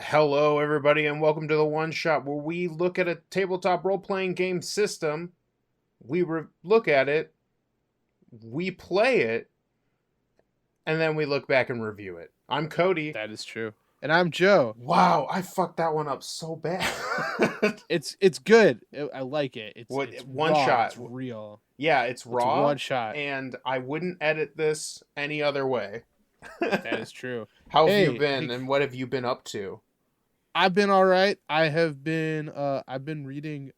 Hello, everybody, and welcome to the One Shot, where we look at a tabletop role playing game system. Look at it, we play it, and then we look back and review it. I'm Cody. That is true. And I'm Joe. Wow, I fucked that one up so bad. It's good. I like it. What It's one raw. shot? It's real. Yeah, it's It's raw, one shot. and I wouldn't edit this any other way. That is true. How have you Hey, been, and what have you been up to? I've been all right. I've been reading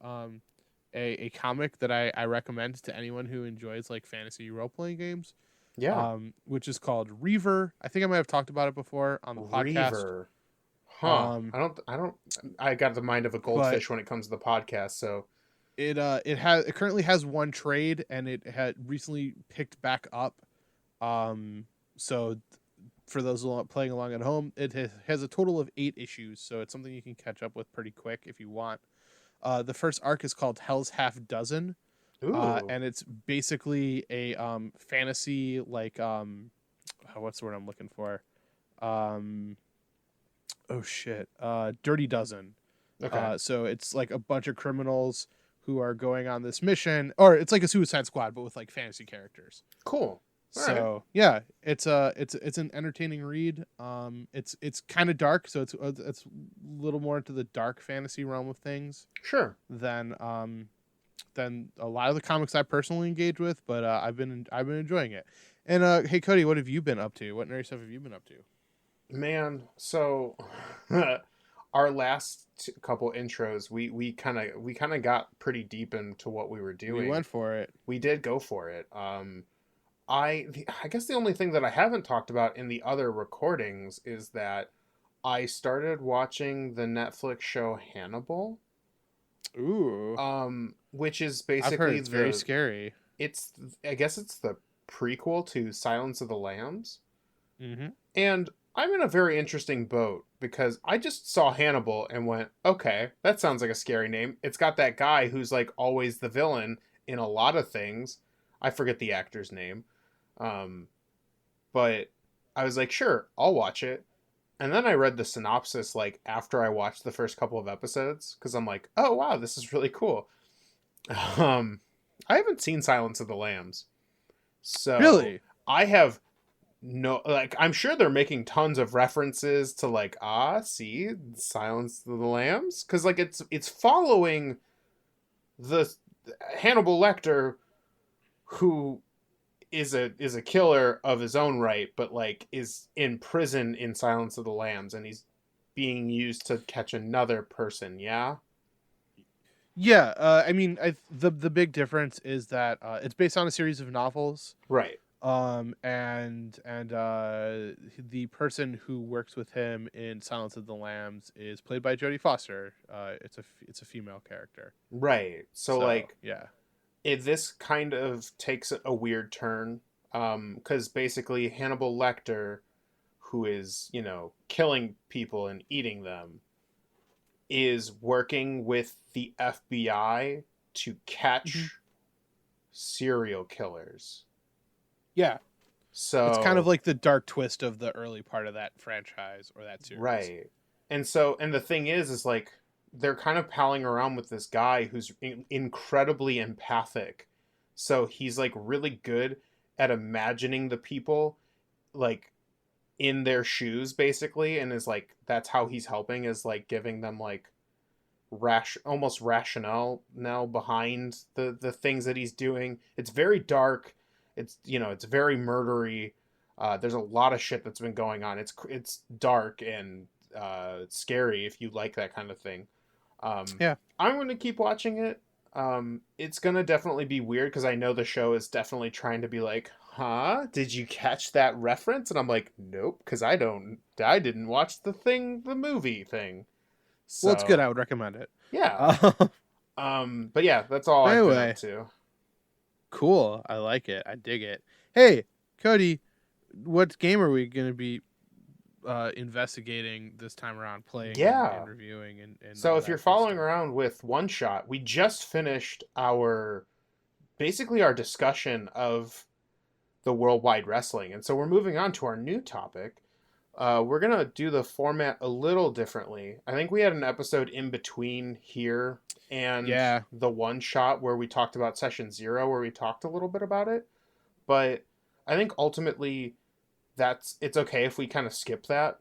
a comic that I recommend to anyone who enjoys like fantasy role playing games. Yeah, Which is called Reaver. I think I might have talked about it before on the podcast. Reaver. Huh. Um, I got the mind of a but goldfish when it comes to the podcast, so it currently has one trade and it had recently picked back up. So for those playing along at home, it has a total of 8 issues, so it's something you can catch up with pretty quick if you want. The first arc is called Hell's Half Dozen, ooh. and it's basically a fantasy what's the word I'm looking for? Um, oh shit, Dirty Dozen. Okay. So it's like a bunch of criminals who are going on this mission, or it's like a Suicide Squad but with like fantasy characters. Cool. All right. So yeah, it's an entertaining read. It's kind of dark, so it's a little more into the dark fantasy realm of things Sure. than a lot of the comics I personally engage with. But I've been enjoying it. And hey Cody, what have you been up to? What nerdy stuff have you been up to? Man, so our last couple intros, we kind of got pretty deep into what we were We doing. went for it. We did go for it. I guess the only thing that I haven't talked about in the other recordings is that I started watching the Netflix show Hannibal, Ooh, which is I've heard basically it's very scary. it's I guess it's the prequel to Silence of the Lambs. Mm-hmm. And I'm in a very interesting boat because I just saw Hannibal and went, okay, that sounds like a scary name. It's got that guy who's like always the villain in a lot of things. I forget the actor's name. Um, but I was like, sure, I'll watch it. And then I read the synopsis like after I watched the first couple of episodes because I'm like, oh wow, this is really cool. Um, I haven't seen Silence of the Lambs, so Really? I have no, like, I'm sure they're making tons of references to like, see, Silence of the Lambs, because like it's following the Hannibal Lecter, who is a killer of his own right, but like is in prison in Silence of the Lambs, and he's being used to catch another person. Yeah, Yeah, I mean, the big difference is that it's based on a series of novels. right, The person who works with him in Silence of the Lambs is played by Jodie Foster. It's a female character. right. So So like yeah. this kind of takes a weird turn, because basically Hannibal Lecter, who is, killing people and eating them, is working with the FBI to Mhm. catch serial killers. Yeah, it's kind of So, like the dark twist of the early part of that franchise or that series. right. And the thing is like they're kind of palling around with this guy who's incredibly empathic. So he's like really good at imagining the people like in their shoes basically, and is like that's how he's helping, is like giving them like almost rationale now behind the things that he's doing. It's very dark. It's very murdery. There's a lot of shit that's been going on. It's dark and scary if you like that kind of thing. Yeah. I'm going to keep watching it. It's going to definitely be weird because I know the show is definitely trying to be like, huh, did you catch that reference? And I'm like, nope, because I didn't watch the movie thing. Well, it's good. So I would recommend it. yeah. Uh, But yeah, that's all I've been up anyway, to. cool. I like it. I dig it. Hey, Cody, what game are we gonna be investigating this time around, playing and Yeah. reviewing and So all if you're that good following stuff? around with One Shot, we just finished our discussion of the Worldwide Wrestling. And so we're moving on to our new topic, We're gonna do the format a little differently. I think we had an episode in between here and Yeah, the one shot where we talked about session zero, where we talked a little bit about it. But I think ultimately it's okay if we kind of skip that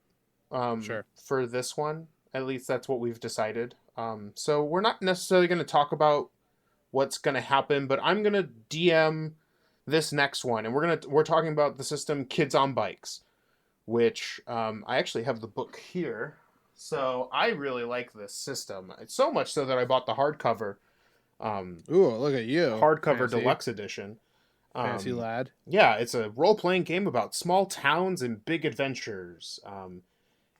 sure. for this one. At least that's what we've decided. So we're not necessarily going to talk about what's going to happen, but I'm going to DM this next one, and we're talking about the system Kids on Bikes, which I actually have the book here. So I really like this system. It's so much so that I bought the um, Ooh, look at you, hardcover fancy, deluxe edition. fancy Um, lad. yeah, it's a role playing game about small towns and big adventures.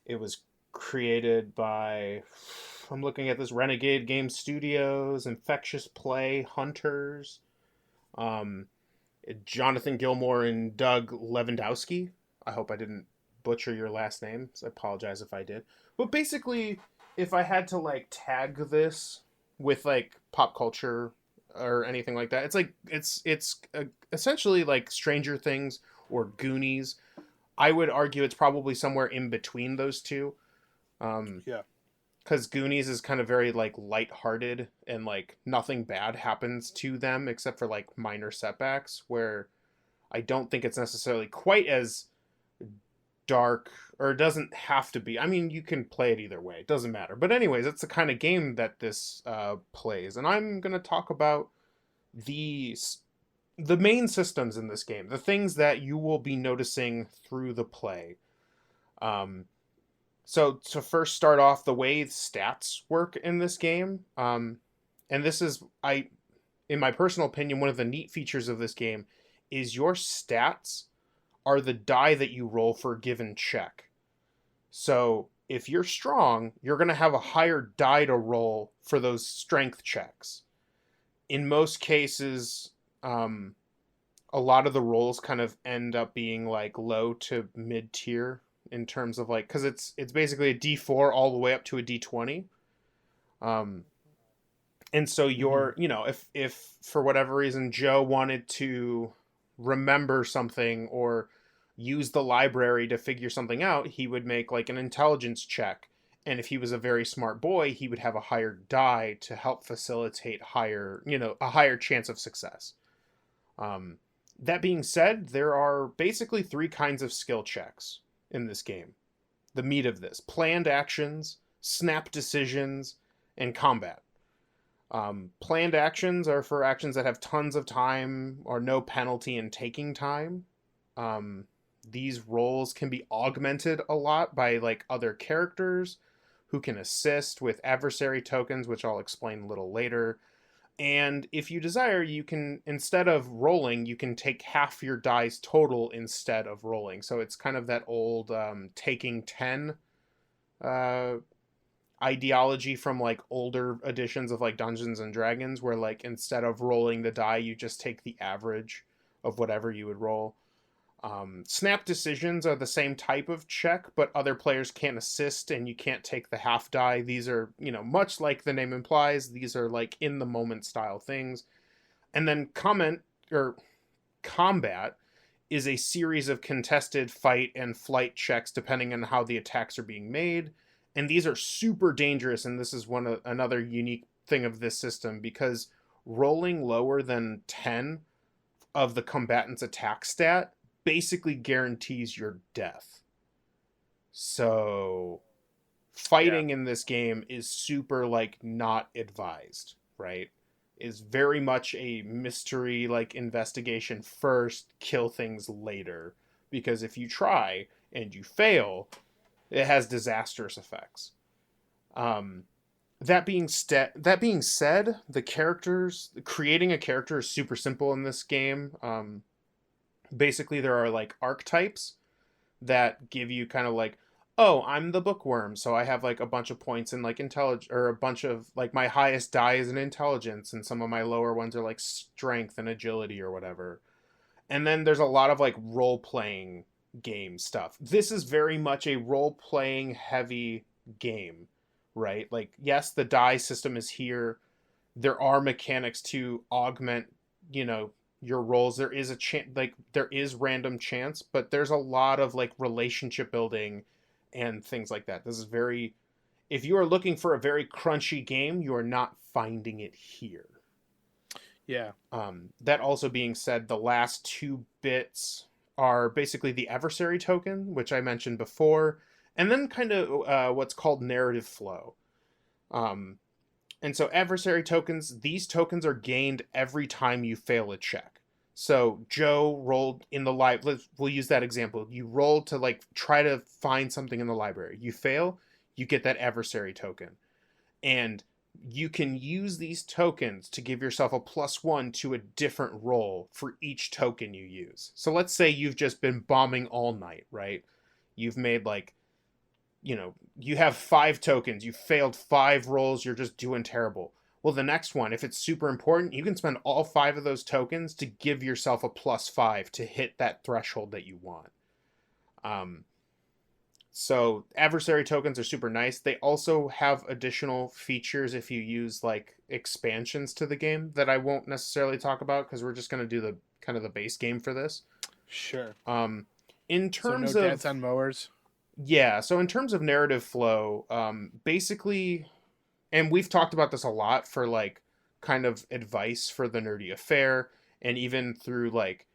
It was created by, I'm looking at this, Renegade Game Studios, Infectious Play, Hunters, um, Jonathan Gilmore and Doug Lewandowski. I hope I didn't butcher your last name. So I apologize if I did. But basically, if I had to like tag this with like pop culture or anything like that, it's like essentially like Stranger Things or Goonies. I would argue it's probably somewhere in between those two. Um, Yeah. because Goonies is kind of very like lighthearted and like nothing bad happens to them except for like minor setbacks. Where I don't think it's necessarily quite as dark, or it doesn't have to be. I mean, you can play it either way. It doesn't matter. But anyways, it's the kind of game that this plays, and I'm gonna talk about the the main systems in this game, the things that you will be noticing through the play. Um, so to first start off, the way stats work in this game, and this is in my personal opinion, one of the neat features of this game is your stats are the die that you roll for a given check. So if you're strong, you're going to have a higher die to roll for those strength checks. In most cases, a lot of the rolls kind of end up being like low to mid tier in terms of like, because it's basically a D4 all the way up to a D20. Um, and so Mm-hmm. if for whatever reason Joe wanted to remember something or use the library to figure something out, he would make like an intelligence check, and if he was a very smart boy, he would have a higher die to help facilitate a higher chance of success. um, that being said, there are basically three kinds of skill checks in this game. The meat of this: planned actions, snap decisions, and combat. Planned actions are for actions that have tons of time or no penalty in taking time. Um, these roles can be augmented a lot by like other characters who can assist with adversary tokens, which I'll explain a little later. And if you desire, you can, instead of rolling, you can take half your dice total instead of rolling. So it's kind of that old taking 10 uh, ideology from like older editions of like Dungeons and Dragons, where like instead of rolling the die, you just take the average of whatever you would roll. Snap decisions are the same type of check, but other players can't assist and you can't take the half die. These are, much like the name implies, these are like in the moment style things. And then combat is a series of contested fight and flight checks depending on how the attacks are being made. And these are super dangerous, and this is another unique thing of this system, because rolling lower than 10 of the combatant's attack stat basically guarantees your death. So Yeah. fighting in this game is super like not advised, right? Is very much a mystery, like investigation first, kill things later, because if you try and you fail, it has disastrous effects. Um, that being said, the characters, creating a character is super simple in this game. Basically, there are like archetypes that give you kind of like, oh, I'm the bookworm, so I have like a bunch of points in like intelligence, or a bunch of like my highest die is in intelligence, and some of my lower ones are like strength and agility or whatever. And then there's a lot of like role playing game stuff. This is very much a role playing heavy game, right? Like, yes, the die system is here. There are mechanics to augment, you know, your rolls. There is a chance, like there is random chance, but there's a lot of like relationship building and things like that. This is very, if you are looking for a very crunchy game, you are not finding it here. Yeah. That also being said, the last two bits are basically the adversary token, which I mentioned before, and then kind of what's called narrative flow. Um, and so adversary tokens, these tokens are gained every time you fail a check. So Joe rolled in the we'll use that example. You rolled to like try to find something in the library. You fail, you get that adversary token. And you can use these tokens to give yourself a +1 to a different roll for each token you use. So let's say you've just been bombing all night, right? You've made like, you have 5 tokens, you failed 5 rolls, you're just doing terrible. Well, the next one, if it's super important, you can spend all 5 of those tokens to give yourself a +5 to hit that threshold that you want. Um, so adversary tokens are super nice. They also have additional features if you use like expansions to the game that I won't necessarily talk about because we're just going to do the kind of the base game for this. Sure. In So no terms dance of on mowers. yeah, so in terms of narrative flow, basically, and we've talked about this a lot for like kind of advice for the nerdy affair, and even through like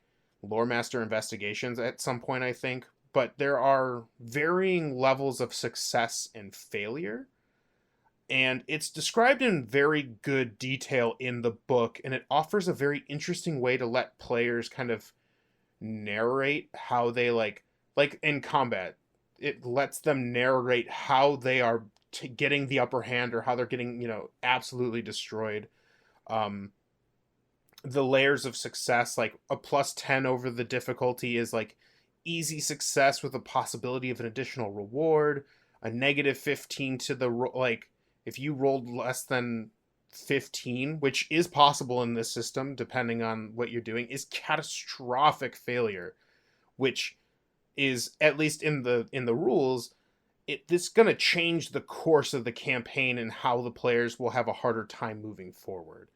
lore master investigations at some point, I think. But there are varying levels of success and failure, and it's described in very good detail in the book, and it offers a very interesting way to let players kind of narrate how they like in combat. It lets them narrate how they are getting the upper hand or how they're getting absolutely destroyed. um the layers of success, like a +10 over the difficulty is like easy success with a possibility of an additional reward. A -15 to the like if you rolled less than 15, which is possible in this system depending on what you're doing, is catastrophic failure, which is, at least in the rules, this going to change the course of the campaign and how the players will have a harder time moving forward.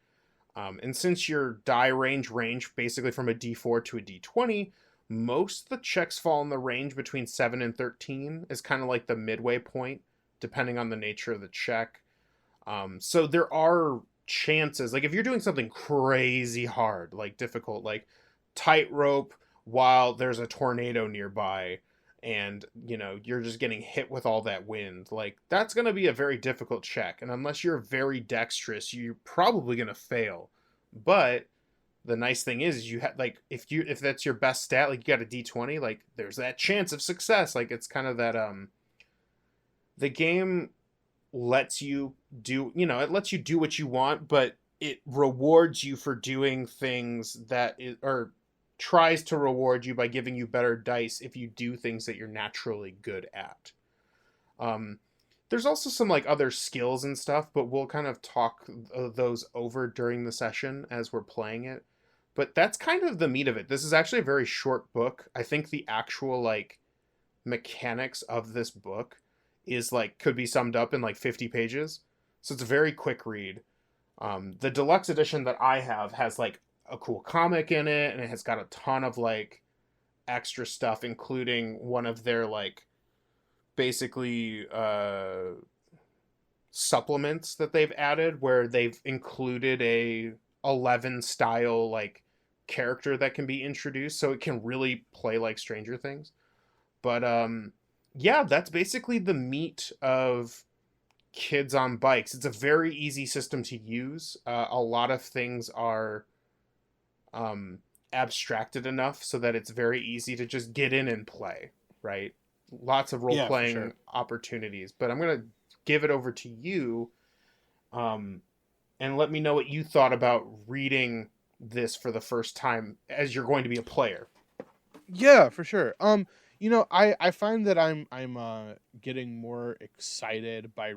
And since your die range basically from a D4 to a D20, most of the checks fall in the range between 7 and 13 is kind of like the midway point, depending on the nature of the check. So there are chances, like if you're doing something crazy hard, like difficult, like tightrope while there's a tornado nearby, and you're just getting hit with all that wind, like that's going to be a very difficult check, and unless you're very dexterous, you're probably going to fail. But the nice thing is you have, like, if that's your best stat, like you got a D20, like there's that chance of success. Like it's kind of that the game lets you do, it lets you do what you want, but it rewards you for doing things or tries to reward you by giving you better dice if you do things that you're naturally good at. There's also some like other skills and stuff, but we'll kind of talk those over during the session as we're playing it. But that's kind of the meat of it. This is actually a very short book. I think the actual like mechanics of this book is like could be summed up in like 50 pages. So it's a very quick read. The deluxe edition that I have has like a cool comic in it, and it has got a ton of like extra stuff, including one of their like basically supplements that they've added, where they've included a 11 style like character that can be introduced, so it can really play like Stranger Things. But yeah, that's basically the meat of Kids on Bikes. It's a very easy system to use. A lot of things are abstracted enough so that it's very easy to just get in and play, right? Lots of role Yeah, for playing sure. opportunities. But I'm going to give it over to you, um, and let me know what you thought about reading this for the first time as you're going to be a player. Yeah, for sure. I find that I'm getting more excited by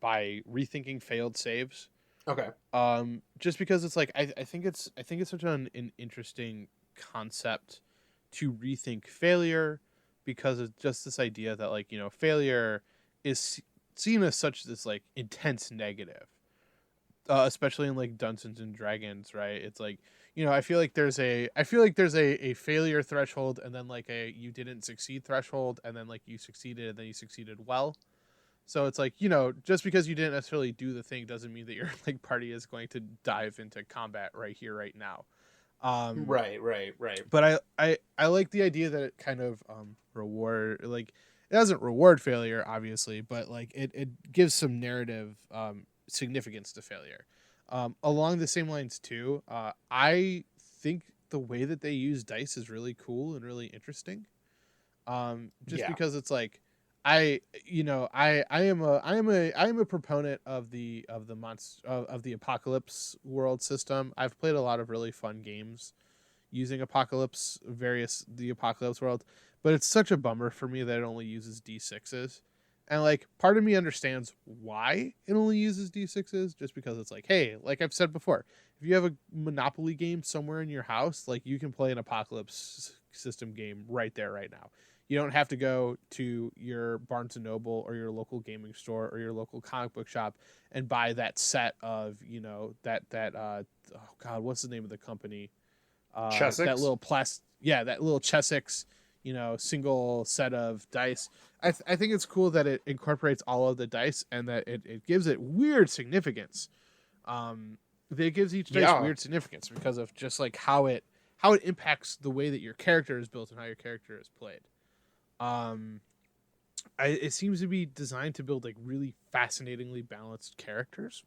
by rethinking failed saves. Okay. Just because it's like I think it's such an interesting concept to rethink failure, because it's just this idea that, like, failure is seen as such this like intense negative. especially in like Dungeons and Dragons, right? It's like, you know, I feel like there's a failure threshold, and then like a you didn't succeed threshold, and then like you succeeded and then you succeeded well. So it's like, you know, just because you didn't necessarily do the thing doesn't mean that your like party is going to dive into combat right here right now. Um Right, right, right. but I like the idea that it kind of reward, like, it doesn't reward failure obviously, but like it gives some narrative significance to failure. Along the same lines too, I think the way that they use dice is really cool and really interesting. Just Yeah. because it's like, I am a proponent of the monster of the apocalypse world system. I've played a lot of really fun games using the apocalypse world, but it's such a bummer for me that it only uses d6s. And like, part of me understands why it only uses d6s, just because it's like, hey, like I've said before, if you have a Monopoly game somewhere in your house, like, you can play an apocalypse system game right there right now. You don't have to go to your Barnes and Noble or your local gaming store or your local comic book shop and buy that set of, you know, that oh god, what's the name of the company? That Chessex? little that little Chessex, you know, single set of dice. I think it's cool that it incorporates all of the dice, and that it gives it weird significance. Um, it gives each dice Yeah. weird significance because of just like how it impacts the way that your character is built and how your character is played. Um, it seems to be designed to build like really fascinatingly balanced characters.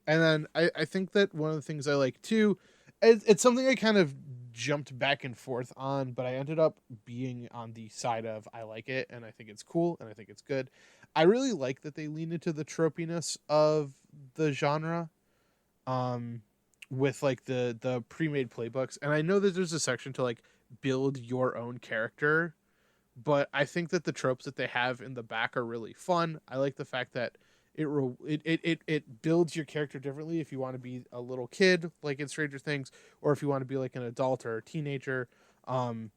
And then I think that one of the things I like too, it's something I kind of jumped back and forth on, but I ended up being on the side of I like it and I think it's cool and I think it's good. I really like that they lean into the tropiness of the genre, um, with like the pre-made playbooks. And I know that there's a section to like build your own character, but I think that the tropes that they have in the back are really fun. I like the fact that it builds your character differently if you want to be a little kid like in Stranger Things, or if you want to be like an adult or a teenager. Um,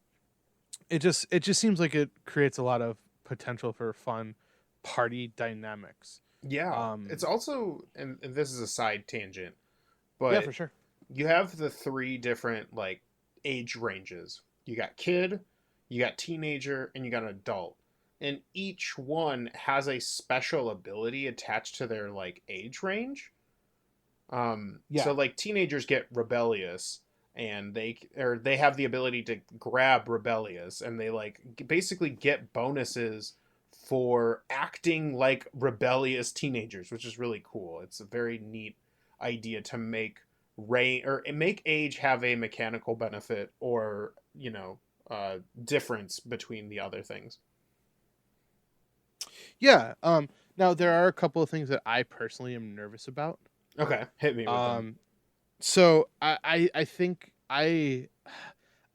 it just seems like it creates a lot of potential for fun party dynamics. Yeah. Um, It's also, and this is a side tangent, yeah, but for sure. you have the three different like age ranges. You got kid, you got teenager, and you got adult. And each one has a special ability attached to their like age range. Yeah, So like teenagers get rebellious, and they have the ability to grab rebellious, and they like basically get bonuses for acting like rebellious teenagers, which is really cool. It's a very neat idea to make make age have a mechanical benefit, or difference between the other things. yeah. Now there are a couple of things that I personally am nervous about. Okay, hit me with them. Um, so I think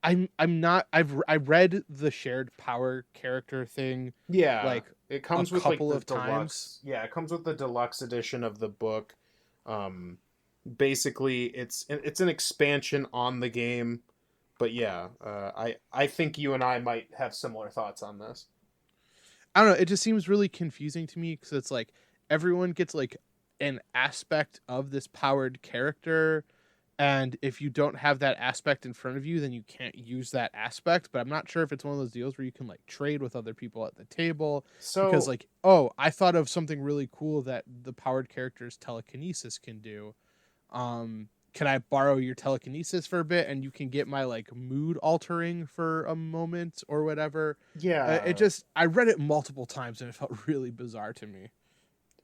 I'm not I read the shared power character thing Yeah, like it a comes with like couple the of times. deluxe. Yeah, it comes with the deluxe edition of the book. Um, Basically, it's an expansion on the game. But yeah, I think you and I might have similar thoughts on this. I don't know, it just seems really confusing to me because it's like everyone gets like an aspect of this powered character, and if you don't have that aspect in front of you, then you can't use that aspect. But I'm not sure if it's one of those deals where you can like trade with other people at the table, because So like, oh, I thought of something really cool that the powered character's telekinesis can do. Can I borrow your telekinesis for a bit and you can get my like mood altering for a moment or whatever? It yeah, just, I read it multiple times and it felt really bizarre to me.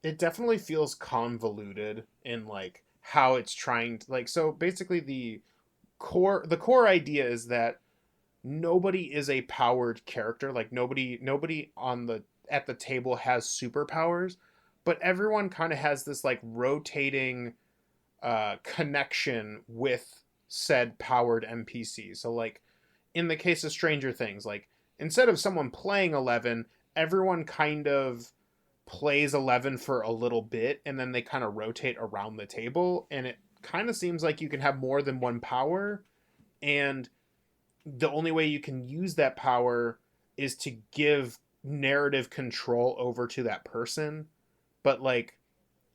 it definitely feels convoluted in like how it's trying to like. So basically, the core idea is that nobody is a powered character. Like nobody on the at the table has superpowers, but everyone kind of has this like rotating connection with said powered NPC. So like in the case of Stranger Things, like instead of someone playing 11, everyone kind of plays 11 for a little bit, and then they kind of rotate around the table, and it kind of seems like you can have more than one power, and the only way you can use that power is to give narrative control over to that person. But like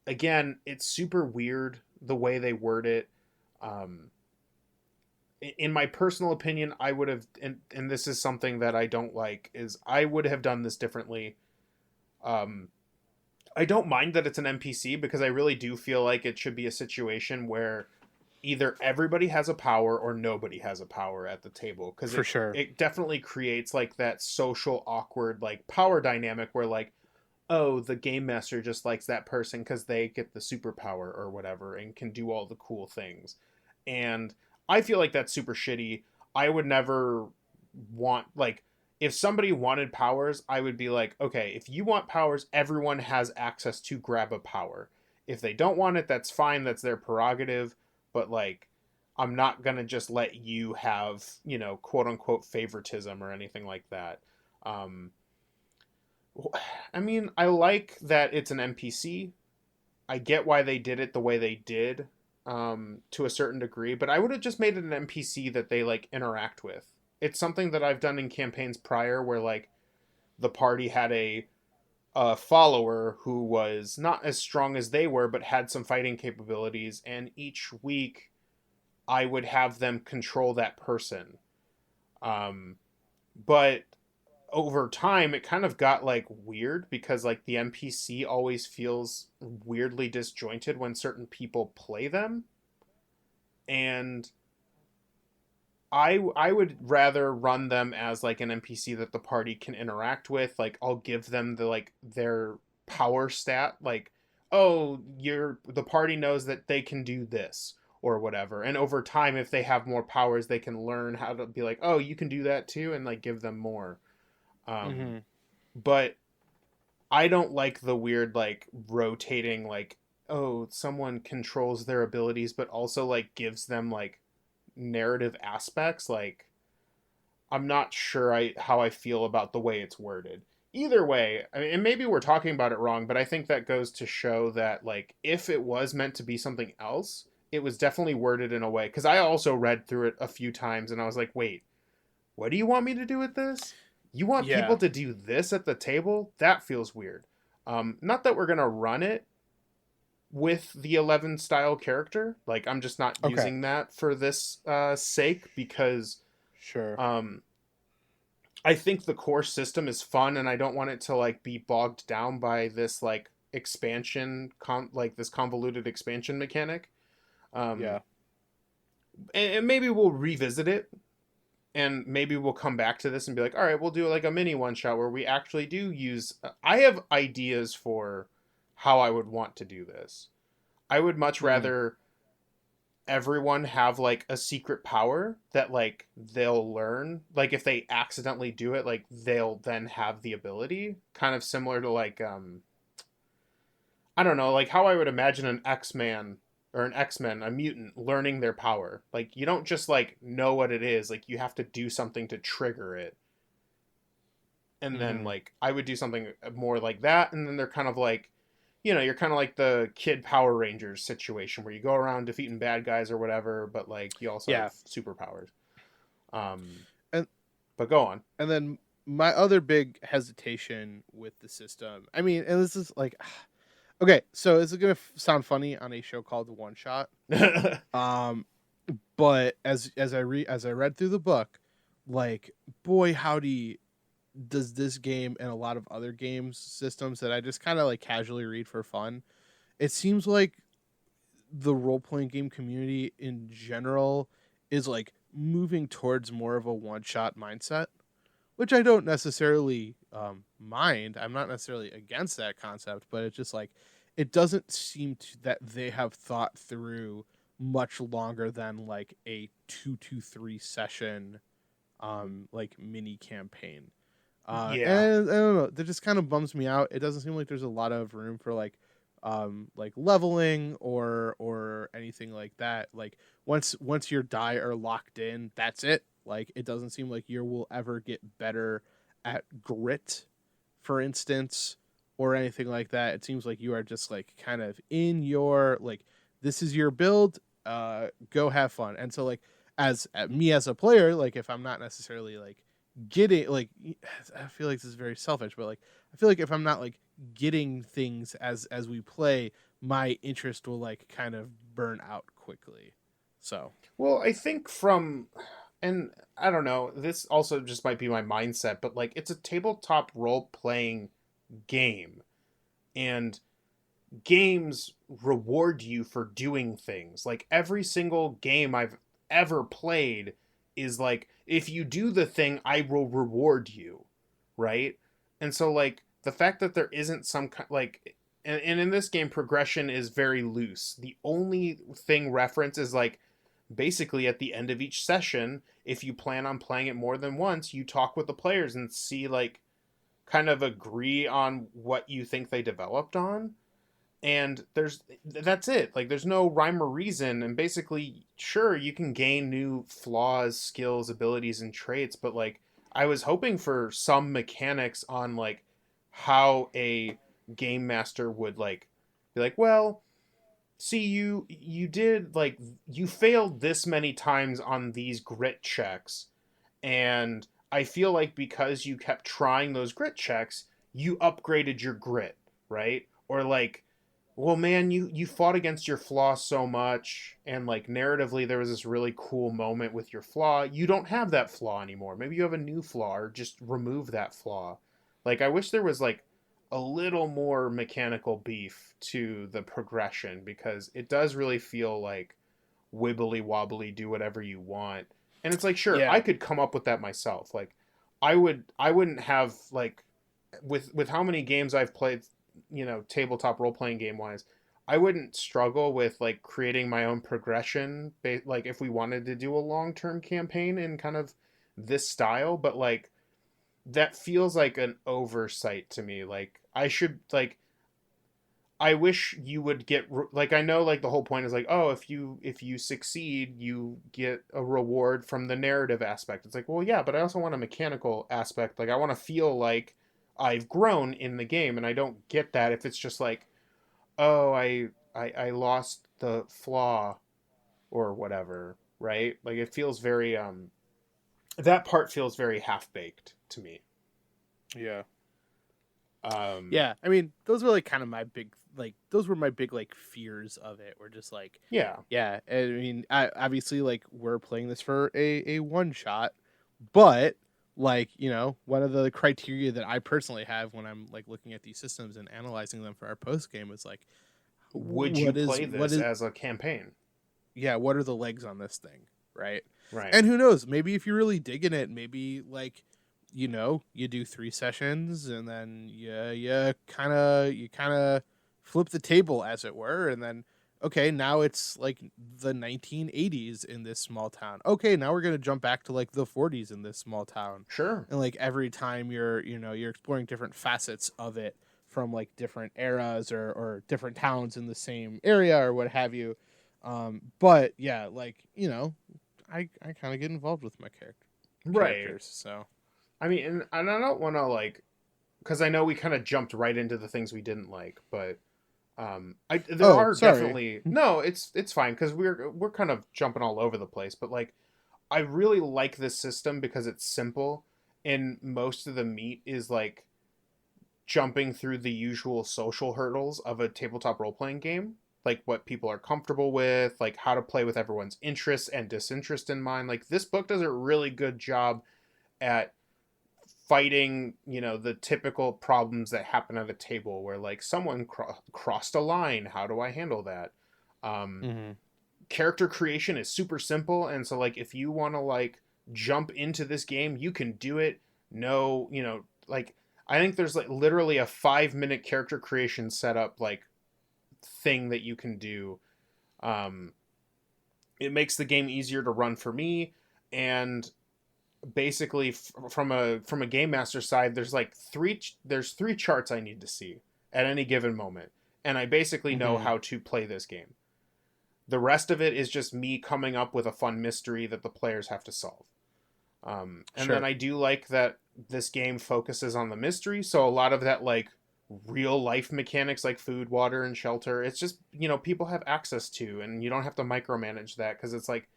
again, it's super weird the way they word it. Um, in my personal opinion, I would have, and this is something that I don't like, is I would have done this differently. Um, I don't mind that it's an NPC because I really do feel like it should be a situation where either everybody has a power or nobody has a power at the table, because For sure. it definitely creates like that social awkward like power dynamic where like, oh, the game master just likes that person because they get the superpower or whatever and can do all the cool things. And I feel like that's super shitty. I would never want, like, if somebody wanted powers, I would be like, okay, if you want powers, everyone has access to grab a power. If they don't want it, that's fine. That's their prerogative. But, like, I'm not going to just let you have, quote unquote favoritism or anything like that. Um, I mean, I like that it's an NPC. I get why they did it the way they did, to a certain degree, but I would have just made it an NPC that they like interact with. It's something that I've done in campaigns prior where like the party had a follower who was not as strong as they were, but had some fighting capabilities, and each week I would have them control that person. Um, but over time it kind of got like weird because like the NPC always feels weirdly disjointed when certain people play them, and I would rather run them as like an NPC that the party can interact with. Like I'll give them the like their power stat, like, oh, the party knows that they can do this or whatever. And over time if they have more powers, they can learn how to be like, oh, you can do that too, and like give them more. Um Mm-hmm. but I don't like the weird like rotating like, oh, someone controls their abilities but also like gives them like narrative aspects. Like I'm not sure I how I feel about the way it's worded. Either way, I mean, and maybe we're talking about it wrong, but I think that goes to show that like if it was meant to be something else, it was definitely worded in a way, cuz I also read through it a few times and I was like, "Wait, what do you want me to do with this? You want people Yeah. to do this at the table? That feels weird." Not that we're going to run it with the 11 style character. Like I'm just not Okay. using that for this sake because Sure. um, I think the core system is fun and I don't want it to like be bogged down by this like like this convoluted expansion mechanic. Um, Yeah. and maybe we'll revisit it, and maybe we'll come back to this and be like, all right, we'll do like a mini one shot where we actually do use. I have ideas for how I would want to do this. I would much Mm-hmm. rather everyone have like a secret power that like they'll learn. Like if they accidentally do it, like they'll then have the ability. Kind of similar to like I don't know, like how I would imagine an X-Man or an X-Men, a mutant learning their power. Like you don't just like know what it is, like you have to do something to trigger it. And then Mm-hmm. like I would do something more like that, and then they're kind of like, you're kind of like the kid Power Rangers situation where you go around defeating bad guys or whatever, but like you also have Yeah. superpowers. Um, And but go on. and then my other big hesitation with the system. I mean, and this is like, okay, so this is gonna sound funny on a show called One Shot. Um, but as I read through the book, like, boy howdy, does this game and a lot of other games systems that I just kind of like casually read for fun. It seems like the role playing game community in general is like moving towards more of a one shot mindset, which I don't necessarily mind. I'm not necessarily against that concept, but it's just like it doesn't seem that they have thought through much longer than like a 2 to 3 session like mini campaign. Yeah. And I don't know, that just kind of bums me out. It doesn't seem like there's a lot of room for like leveling or anything like that. Like once your die are locked in, that's it. Like it doesn't seem like you will ever get better at grit, for instance, or anything like that. It seems like you are just like kind of in your like this is your build, go have fun. And so like as me as a player, like if I'm not necessarily like getting like I feel like this is very selfish, but like I feel like if I'm not like getting things as we play, my interest will like kind of burn out quickly. So Well, I think and I don't know, this also just might be my mindset, but like it's a tabletop role playing game, and games reward you for doing things. Like every single game I've ever played is like, if you do the thing, I will reward you, right? And so like the fact that there isn't some kind like, and in this game progression is very loose. The only thing reference is like basically at the end of each session, if you plan on playing it more than once, you talk with the players and see like kind of agree on what you think they developed on. And that's it. Like there's no rhyme or reason, and basically sure you can gain new flaws, skills, abilities and traits, but like I was hoping for some mechanics on like how a game master would like be like, well, see, you did like, you failed this many times on these grit checks, and I feel like because you kept trying those grit checks, you upgraded your grit, right? Or like, well, man, you fought against your flaw so much, and like narratively there was this really cool moment with your flaw. You don't have that flaw anymore. Maybe you have a new flaw, or just remove that flaw. Like I wish there was like a little more mechanical beef to the progression, because it does really feel like wibbly wobbly, do whatever you want. And it's like, sure, I yeah, could come up with that myself. Like I wouldn't have like, with how many games I've played, tabletop role playing game wise, I wouldn't struggle with like creating my own progression, like if we wanted to do a long term campaign in kind of this style. But like that feels like an oversight to me. Like I should like, I wish you would get like, I know like the whole point is like, oh, if you succeed you get a reward from the narrative aspect. It's like, well, yeah, but I also want a mechanical aspect. Like I want to feel like I've grown in the game, and I don't get that if it's just like, oh, I lost the flaw or whatever, right? Like it feels very that part feels very half baked to me. yeah, Um yeah. I mean, those were like kind of my big like those were my big like fears of it. Were just like, yeah, yeah. I mean, I obviously like we're playing this for a one shot, but like one of the criteria that I personally have when I'm like looking at these systems and analyzing them for our post game is like, would you play what this is as a campaign? yeah, what are the legs on this thing, right? Right. And who knows, maybe if you're really digging it, maybe like you do 3 sessions and then you kind of flip the table as it were, and then okay, now it's like the 1980s in this small town. Okay, now we're going to jump back to like the 40s in this small town. Sure. And like every time you're exploring different facets of it from like different eras or different towns in the same area or what have you. But yeah, like I kind of get involved with my Right. characters. So I mean, and I don't want to like, because I know we kind of jumped right into the things we didn't like, but there oh, are sorry. definitely, no, it's fine because we're kind of jumping all over the place, but like I really like this system because it's simple, and most of the meat is like jumping through the usual social hurdles of a tabletop role playing game, like what people are comfortable with, like how to play with everyone's interests and disinterest in mind. Like this book does a really good job at fighting, the typical problems that happen at a table where like someone crossed a line. How do I handle that? Um, Mm-hmm. Character creation is super simple, and so like if you want to like jump into this game, you can do it. No, like I think there's like literally a 5 minute character creation setup like thing that you can do. Um, it makes the game easier to run for me, and basically from a game master side, there's three charts I need to see at any given moment, and I basically know Mm-hmm. how to play this game. The rest of it is just me coming up with a fun mystery that the players have to solve. And then Sure. I do like that this game focuses on the mystery, so a lot of that like real life mechanics like food, water, and shelter, it's just people have access to, and you don't have to micromanage that, because it's like,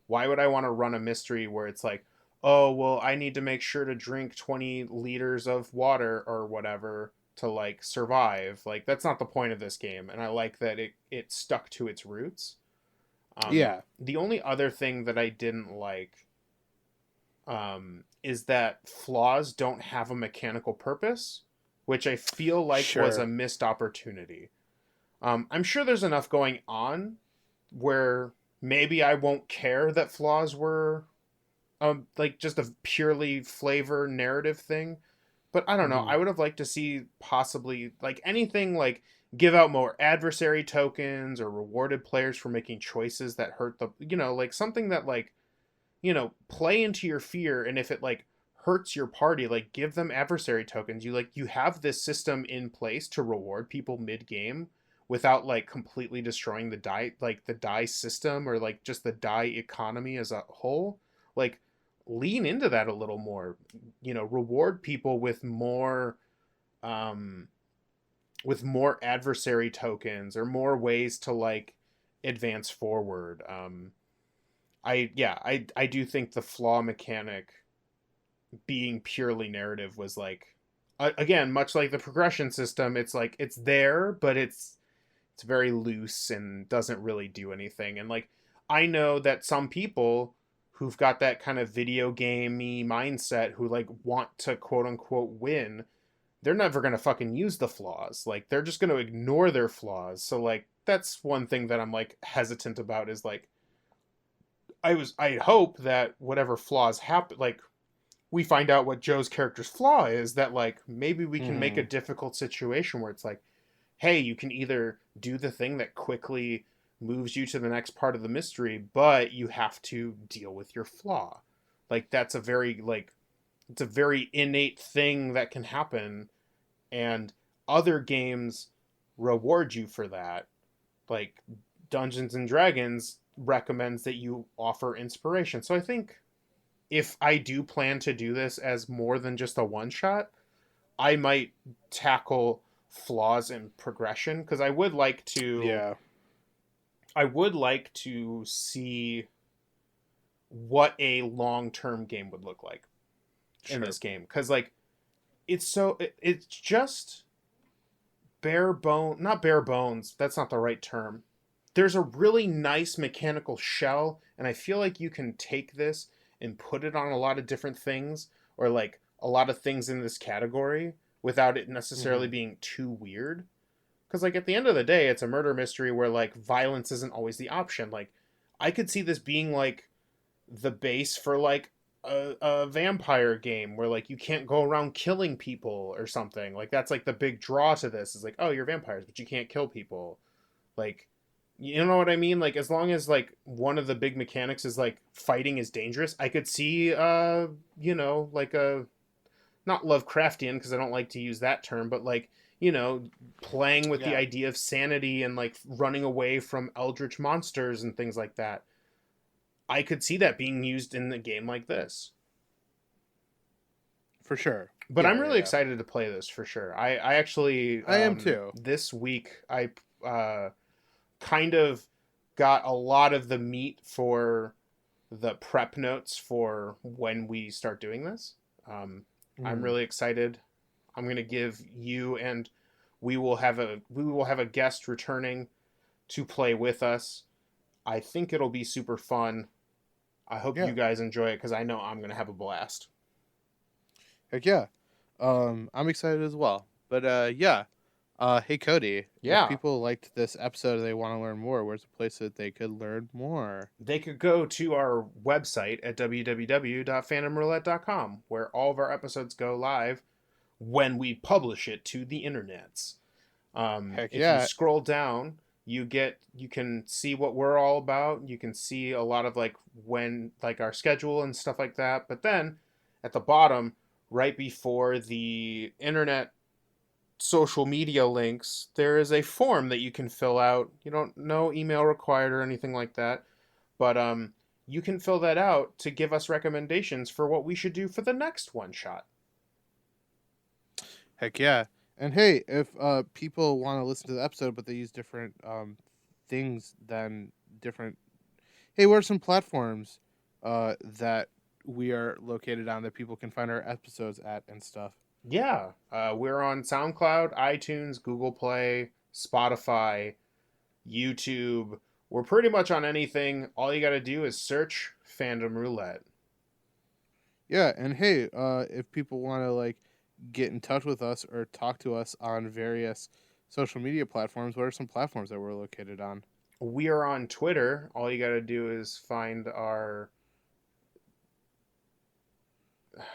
why would I want to run a mystery where it's like, oh, well, I need to make sure to drink 20 liters of water or whatever, to like survive. Like that's not the point of this game, and I like that it stuck to its roots. Yeah, The only other thing that I didn't like is that flaws don't have a mechanical purpose, which I feel like was a sure. missed opportunity. I'm sure there's enough going on where maybe I won't care that flaws were like just a purely flavor narrative thing. But I don't know. Hmm. I would have liked to see possibly like anything like give out more adversary tokens or rewarded players for making choices that hurt the like something that like play into your fear, and if it like hurts your party, like give them adversary tokens. You have this system in place to reward people mid game without like completely destroying the die system or like just the die economy as a whole. Like lean into that a little more. Reward people um with more adversary tokens or more ways to like advance forward. I do think the flaw mechanic being purely narrative was like again, much like the progression system, it's like it's there, but it's very loose and doesn't really do anything. And like I know that some people who've got that kind of video gamey mindset who like want to quote unquote win, they're never going to fucking use the flaws. Like they're just going to ignore their flaws. So like that's one thing that I'm like hesitant about is like I hope that whatever flaws happen, like we find out what Joe's character's flaw is, that like maybe we can make a Hmm. difficult situation where it's like, hey, you can either do the thing that quickly moves you to the next part of the mystery, but you have to deal with your flaw. Like that's a very like it's a very innate thing that can happen, and other games reward you for that. Like Dungeons and Dragons recommends that you offer inspiration. So I think if I do plan to do this as more than just a one shot, I might tackle flaws in progression because Yeah, I would like to see what a long-term game would look like in sure. this game, cuz like it's just bare bone not bare bones, that's not the right term. There's a really nice mechanical shell, and I feel like you can take this and put it on a lot of different things, or like a lot of things in this category, without it necessarily Hmm. being too weird. Because like at the end of the day, it's a murder mystery where like violence isn't always the option. Like I could see this being like the base for like a vampire game where like you can't go around killing people or something. Like that's like the big draw to this is like, oh, you're vampires, but you can't kill people. Like, you know what I mean? Like as long as like one of the big mechanics is like fighting is dangerous, I could see like a not Lovecraftian because I don't like to use that term, but like, playing with the Yeah, idea of sanity and like running away from eldritch monsters and things like that. I could see that being used in a game like this. for sure. But Yeah, I'm yeah, really yeah. excited to play this for sure. I actually I am too. this week I kind of got a lot of the meat for the prep notes for when we start doing this. Um, I'm Hmm. really excited. I'm gonna give you and we will have a guest returning to play with us. I think it'll be super fun. I hope you Yeah, guys enjoy it because I know I'm gonna have a blast. heck yeah. I'm excited as well. But yeah. Hey Cody, if Yeah, people liked this episode and they want to learn more, where's a place that they could learn more? they could go to our website at www.phantomroulette.com where all of our episodes go live when we publish it to the internets. Heck If you yeah. scroll down, you can see what we're all about. You can see a lot of like when like our schedule and stuff like that. But then at the bottom, right before the internet social media links, there is a form that you can fill out. You don't no email required or anything like that, but you can fill that out to give us recommendations for what we should do for the next one shot. Heck yeah. And hey, if people want to listen to the episode but they use different things than different hey, what are some platforms that we are located on that people can find our episodes at and stuff? Yeah, we're on SoundCloud, iTunes, Google Play, Spotify, YouTube. We're pretty much on anything. All you got to do is search Fandom Roulette. Yeah, and hey, if people want to like get in touch with us or talk to us on various social media platforms, what are some platforms that we're located on? We are on Twitter. All you got to do is find our.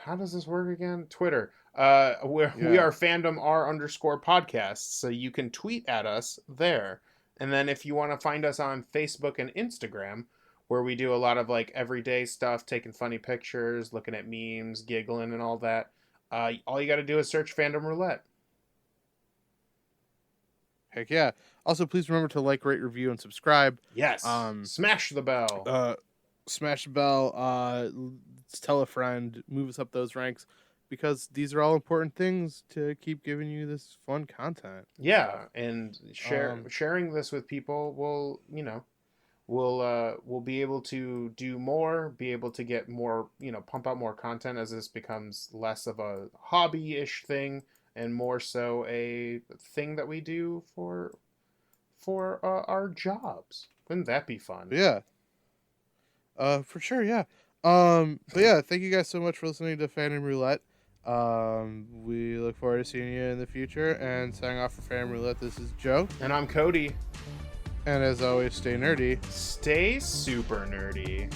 How does this work again? Twitter. We Yeah. are fandom r underscore podcasts, so you can tweet at us there. And then if you want to find us on Facebook and Instagram, where we do a lot of like everyday stuff, taking funny pictures, looking at memes, giggling, and all that, all you got to do is search Fandom Roulette. Heck yeah. Also, please remember to like, rate, review, and subscribe. Yes, Um, smash the bell. uh, Smash the bell. Tell a friend. Move us up those ranks, because these are all important things to keep giving you this fun content and stuff. Yeah, and Um, sharing this with people will, we'll be able to do more, be able to get more, pump out more content as this becomes less of a hobby-ish thing and more so a thing that we do for our jobs. Wouldn't that be fun? yeah. For sure. Yeah. But yeah, thank you guys so much for listening to Phantom Roulette. We look forward to seeing you in the future. And signing off for Phantom Roulette, this is Joe. And I'm Cody. And as always, stay nerdy. Stay super nerdy.